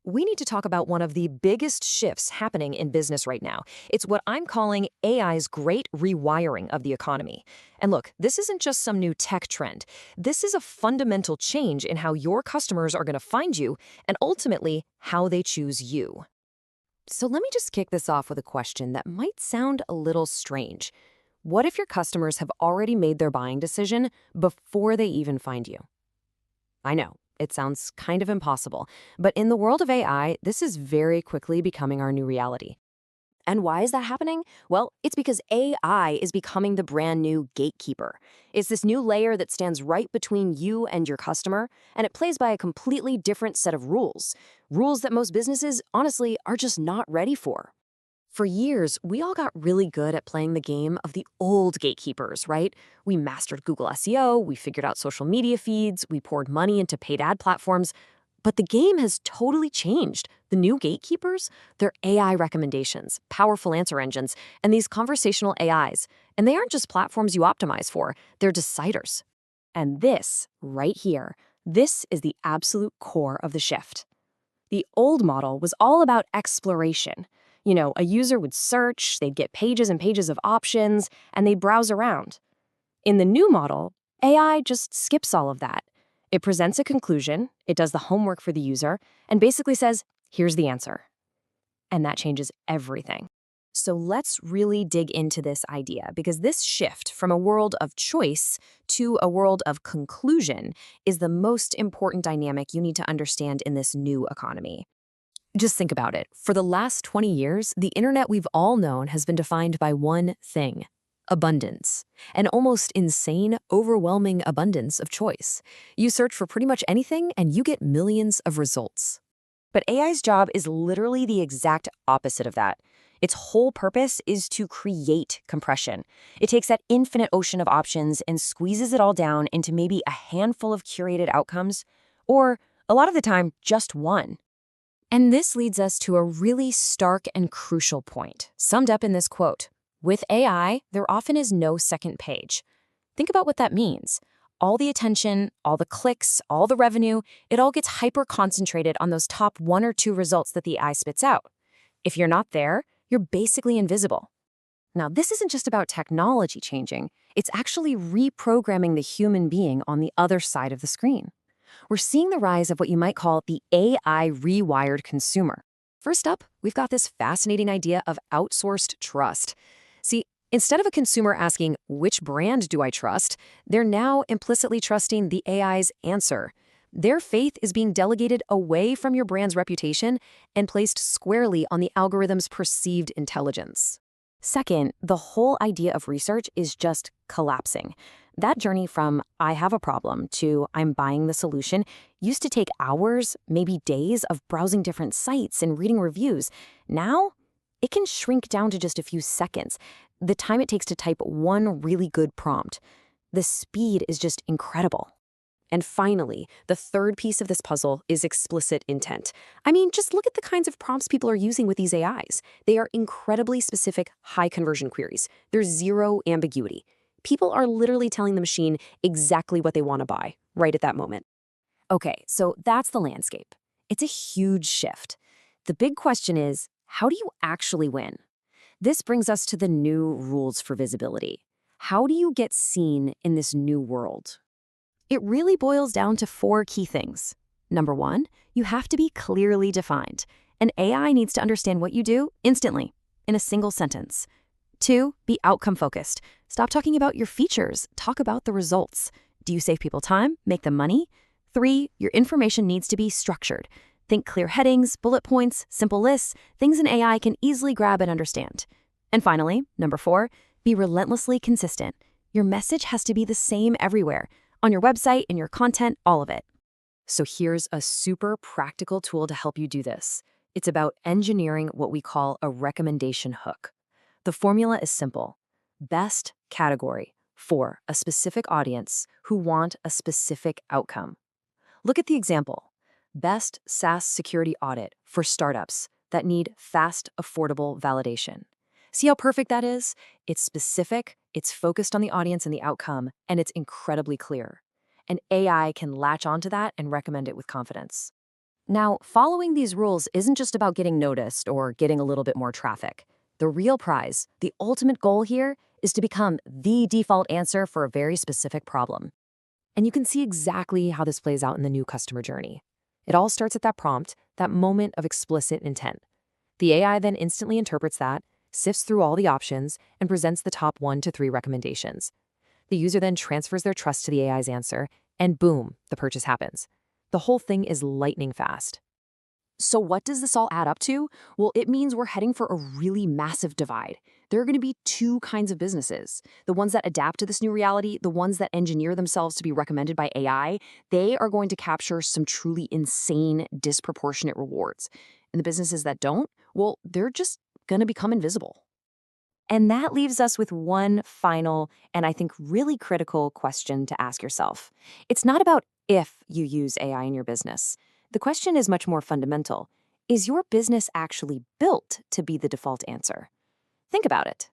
we need to talk about one of the biggest shifts happening in business right now. It's what I'm calling AI's great rewiring of the economy. And look, this isn't just some new tech trend. This is a fundamental change in how your customers are going to find you and ultimately how they choose you. So let me just kick this off with a question that might sound a little strange. What if your customers have already made their buying decision before they even find you? I know, it sounds kind of impossible, but in the world of AI, this is very quickly becoming our new reality. And why is that happening? Well, it's because AI is becoming the brand new gatekeeper. It's this new layer that stands right between you and your customer, and it plays by a completely different set of rules. Rules that most businesses, honestly, are just not ready for. For years, we all got really good at playing the game of the old gatekeepers, right? We mastered Google SEO, we figured out social media feeds, we poured money into paid ad platforms. But the game has totally changed. The new gatekeepers, they're AI recommendations, powerful answer engines, and these conversational AIs. And they aren't just platforms you optimize for, they're deciders. And this, right here, this is the absolute core of the shift. The old model was all about exploration. A user would search, they'd get pages and pages of options, and they'd browse around. In the new model, AI just skips all of that. It presents a conclusion, it does the homework for the user, and basically says, here's the answer. And that changes everything. So let's really dig into this idea, because this shift from a world of choice to a world of conclusion is the most important dynamic you need to understand in this new economy. Just think about it. For the last 20 years, the internet we've all known has been defined by one thing: abundance. An almost insane, overwhelming abundance of choice. You search for pretty much anything and you get millions of results. But AI's job is literally the exact opposite of that. Its whole purpose is to create compression. It takes that infinite ocean of options and squeezes it all down into maybe a handful of curated outcomes, or a lot of the time, just one. And this leads us to a really stark and crucial point, summed up in this quote. With AI, there often is no second page. Think about what that means. All the attention, all the clicks, all the revenue, it all gets hyper-concentrated on those top one or two results that the AI spits out. If you're not there, you're basically invisible. Now, this isn't just about technology changing. It's actually reprogramming the human being on the other side of the screen. We're seeing the rise of what you might call the AI rewired consumer. First up, we've got this fascinating idea of outsourced trust. See, instead of a consumer asking, which brand do I trust, they're now implicitly trusting the AI's answer. Their faith is being delegated away from your brand's reputation and placed squarely on the algorithm's perceived intelligence. Second, the whole idea of research is just collapsing. That journey from I have a problem to I'm buying the solution used to take hours, maybe days of browsing different sites and reading reviews. Now, it can shrink down to just a few seconds, the time it takes to type one really good prompt. The speed is just incredible. And finally, the third piece of this puzzle is explicit intent. I mean, just look at the kinds of prompts people are using with these AIs. They are incredibly specific, high-conversion queries. There's zero ambiguity. People are literally telling the machine exactly what they want to buy, right at that moment. Okay, so that's the landscape. It's a huge shift. The big question is, how do you actually win? This brings us to the new rules for visibility. How do you get seen in this new world? It really boils down to four key things. Number one, you have to be clearly defined. An AI needs to understand what you do instantly, in a single sentence. Two, be outcome-focused. Stop talking about your features. Talk about the results. Do you save people time? Make them money? Three, your information needs to be structured. Think clear headings, bullet points, simple lists, things an AI can easily grab and understand. And finally, number four, be relentlessly consistent. Your message has to be the same everywhere. On your website, in your content, all of it. So here's a super practical tool to help you do this. It's about engineering what we call a recommendation hook. The formula is simple. Best category for a specific audience who want a specific outcome. Look at the example. Best SaaS security audit for startups that need fast, affordable validation. See how perfect that is? It's specific, it's focused on the audience and the outcome, and it's incredibly clear. And AI can latch onto that and recommend it with confidence. Now, following these rules isn't just about getting noticed or getting a little bit more traffic. The real prize, the ultimate goal here, is to become the default answer for a very specific problem. And you can see exactly how this plays out in the new customer journey. It all starts at that prompt, that moment of explicit intent. The AI then instantly interprets that, sifts through all the options, and presents the top 1 to 3 recommendations. The user then transfers their trust to the AI's answer, and boom, the purchase happens. The whole thing is lightning fast. So what does this all add up to? Well, it means we're heading for a really massive divide. There are going to be two kinds of businesses. The ones that adapt to this new reality, the ones that engineer themselves to be recommended by AI, they are going to capture some truly insane, disproportionate rewards. And the businesses that don't, well, they're just going to become invisible. And that leaves us with one final and I think really critical question to ask yourself. It's not about if you use AI in your business. The question is much more fundamental. Is your business actually built to be the default answer? Think about it.